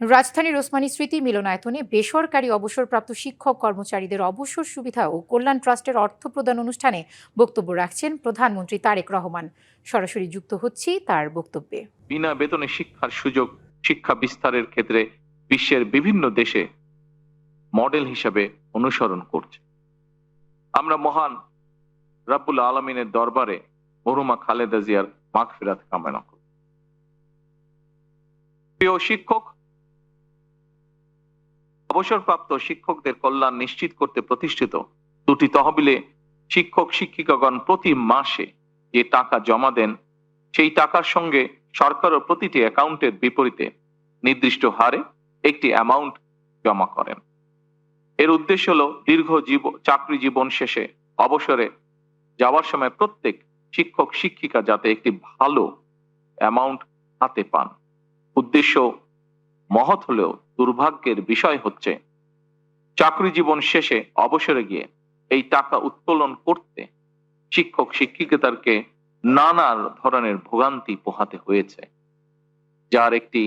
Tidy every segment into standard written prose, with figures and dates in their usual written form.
রাজধানীর ওসমানী স্মৃতি মিলনায়তনে বেসরকারি অবসরপ্রাপ্ত শিক্ষক কর্মচারীদের অবসর সুবিধা ও কল্যাণ ট্রাস্টের অর্থ প্রদান অনুষ্ঠানে বক্তব্য রাখছেন প্রধানমন্ত্রী তারেক রহমান। সরাসরি যুক্ত হচ্ছি তার বক্তব্যে। বিনা বেতনে শিক্ষার সুযোগ, শিক্ষা বিস্তারের ক্ষেত্রে বিশ্বের বিভিন্ন দেশে মডেল হিসাবে অনুসরণ করছে। আমরা মহান রাব্বুল আলামিনের দরবারে মরহুমা খালেদা জিয়ার মাগফিরাত কামনা করি। প্রিয় শিক্ষক, অবসরপ্রাপ্ত শিক্ষকদের কল্যাণ নিশ্চিত করতে প্রতিষ্ঠিত দুটি তহবিলে শিক্ষক শিক্ষিকাগণ প্রতি মাসে যে টাকা জমা দেন, সেই টাকার সঙ্গে সরকারও প্রতিটি অ্যাকাউন্টের বিপরীতে নির্দিষ্ট হারে একটি অ্যামাউন্ট জমা করেন। এর উদ্দেশ্য হলো দীর্ঘ চাকরি জীবন শেষে অবসরে যাওয়ার সময় প্রত্যেক শিক্ষক শিক্ষিকা যাতে একটি ভালো অ্যামাউন্ট হাতে পান। উদ্দেশ্য মহৎ হলেও দুর্ভাগ্যের বিষয় হচ্ছে চাকরি জীবন শেষে অবসরে গিয়ে এই টাকা উত্তোলন করতে শিক্ষক শিক্ষিকাদেরকে নানা ধরনের ভোগান্তি পোহাতে হয়েছে, যার একটি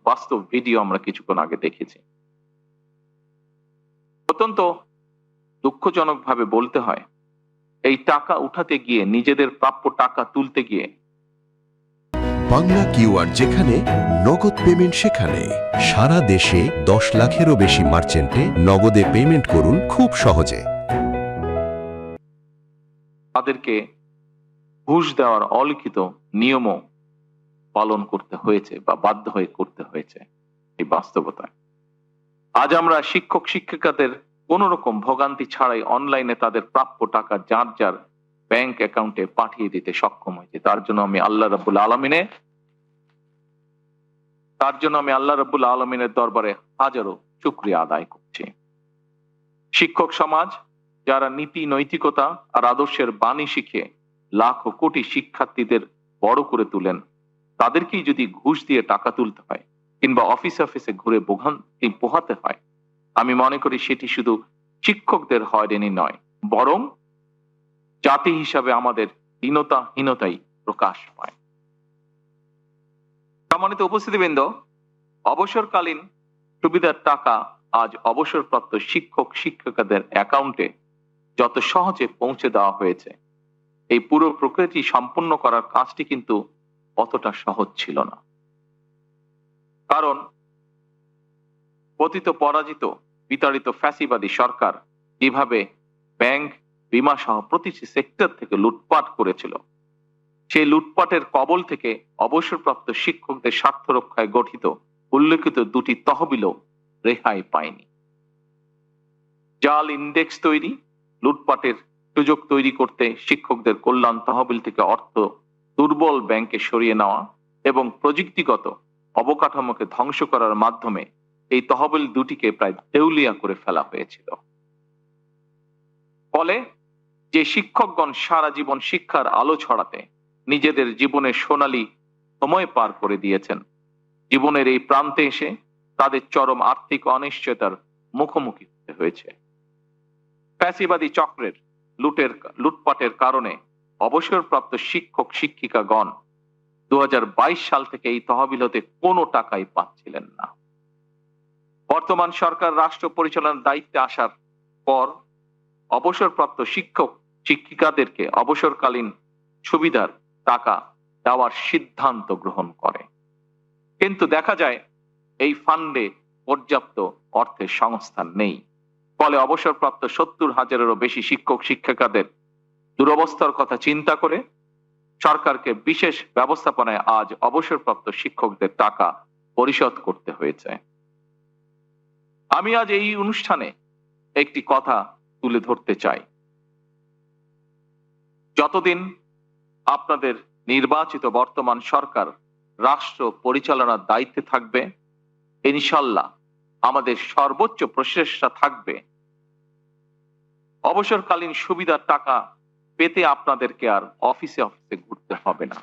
বাস্তব ভিডিও আমরা কিছুক্ষণ আগে দেখেছি। অত্যন্ত দুঃখজনক ভাবে বলতে হয়, এই টাকা উঠাতে গিয়ে, নিজেদের প্রাপ্য টাকা তুলতে গিয়ে বাংলা কিউআর যেখানে নগদ পেমেন্ট সেখানে সারা দেশে 10 লাখেরও বেশি মার্চেন্টে নগদে পেমেন্ট করুন খুব সহজে। তাদেরকে ঘুষ দেওয়ার অলিখিত নিয়মও পালন করতে হয়েছে বা বাধ্য হয়ে করতে হয়েছে। এই বাস্তবতায় আজ আমরা শিক্ষক শিক্ষিকাদের কোন রকম ভোগান্তি ছাড়াই অনলাইনে তাদের প্রাপ্য টাকা যার যার ব্যাংক অ্যাকাউন্টে পাঠিয়ে দিতে সক্ষম হয়েছে। তার জন্য আমি আল্লাহ রাব্বুল আলামিনের দরবারে হাজারো শুকরিয়া আদায় করছি। শিক্ষক সমাজ যারা নীতি নৈতিকতা আর আদর্শের বাণী শিখে লাখো কোটি শিক্ষার্থীদের বড় করে তুলেন, তাদেরকেই যদি ঘুষ দিয়ে টাকা তুলতে হয় কিংবা অফিসে ঘুরে ভোগান্তি পোহাতে হয়, আমি মনে করি সেটি শুধু শিক্ষকদের হয়রানি নয়, বরং জাতি হিসাবে আমাদের হীনতাই প্রকাশ পায়। সম্মানিত উপস্থিতিবৃন্দ, অবসরকালীন সুবিধার টাকা আজ অবসরপ্রাপ্ত শিক্ষক শিক্ষিকাদের অ্যাকাউন্টে যত সহজে পৌঁছে দেওয়া হয়েছে, এই পুরো প্রক্রিয়াটি সম্পূর্ণ করার কাজটি কিন্তু অতটা সহজ ছিল না। কারণ পতিত পরাজিত বিতাড়িত ফ্যাসিবাদী সরকার যেভাবে ব্যাংক, বীমা সহ প্রতিটি সেক্টর থেকে লুটপাট করেছিল, সেই লুটপাটের কবল থেকে অবসরপ্রাপ্ত শিক্ষকদের স্বার্থ রক্ষায় গঠিত উল্লেখিত দুটি তহবিলও রেহাই পায়নি। জাল ইন্ডেক্স তৈরি, লুটপাটের সুযোগ তৈরি করতে শিক্ষকদের কল্যাণ তহবিল থেকে অর্থ দুর্বল ব্যাংকে সরিয়ে নেওয়া এবং প্রযুক্তিগত অবকাঠামোকে ধ্বংস করার মাধ্যমে এই তহবিল দুটিকে প্রায় দেউলিয়া করে ফেলা হয়েছিল। ফলে যে শিক্ষকগণ সারা জীবন শিক্ষার আলো ছড়াতে নিজেদের জীবনের সোনালী সময় পার করে দিয়েছেন, জীবনের এই প্রান্তে এসে তাদের চরম আর্থিক অনিশ্চয়তার মুখোমুখি হতে হয়েছে। ফ্যাসিবাদী চক্রের লুটপাটের কারণে অবসরপ্রাপ্ত শিক্ষক শিক্ষিকাগণ 2022 সাল থেকে এই তহবিল হতে কোনো টাকাই পাচ্ছিলেন না। বর্তমান সরকার রাষ্ট্র পরিচালনার দায়িত্বে আসার পর অবসরপ্রাপ্ত শিক্ষক শিক্ষিকাদেরকে অবসরকালীন সুবিধার টাকা দেওয়ার সিদ্ধান্ত গ্রহণ করে, কিন্তু দেখা যায় এই ফান্ডে পর্যাপ্ত অর্থের সংস্থান নেই। ফলে অবসরপ্রাপ্ত 70,000-এরও বেশি শিক্ষক শিক্ষিকাদের দুরবস্থার কথা চিন্তা করে সরকারকে বিশেষ ব্যবস্থাপনায় আজ অবসরপ্রাপ্ত শিক্ষকদের টাকা পরিশোধ করতে হয়েছে। আমি আজ এই অনুষ্ঠানে একটি কথা তুলে ধরতে চাই। যতদিন আপনাদের নির্বাচিত বর্তমান সরকার রাষ্ট্র পরিচালনার দায়িত্বে থাকবে, ইনশাল্লাহ আমাদের সর্বোচ্চ প্রচেষ্টা থাকবে অবসরকালীন সুবিধার টাকা পেতে আপনাদেরকে আর অফিসে ঘুরতে হবে না।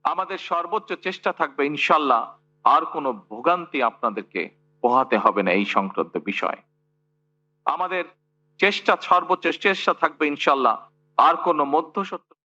আমাদের সর্বোচ্চ চেষ্টা থাকবে ইনশাল্লাহ আর কোনো ভোগান্তি আপনাদেরকে পোহাতে হবে না। এই সংক্রান্ত বিষয় আমাদের সর্বোচ্চ চেষ্টা থাকবে ইনশাল্লাহ আর কোনো মধ্যস্বত্ব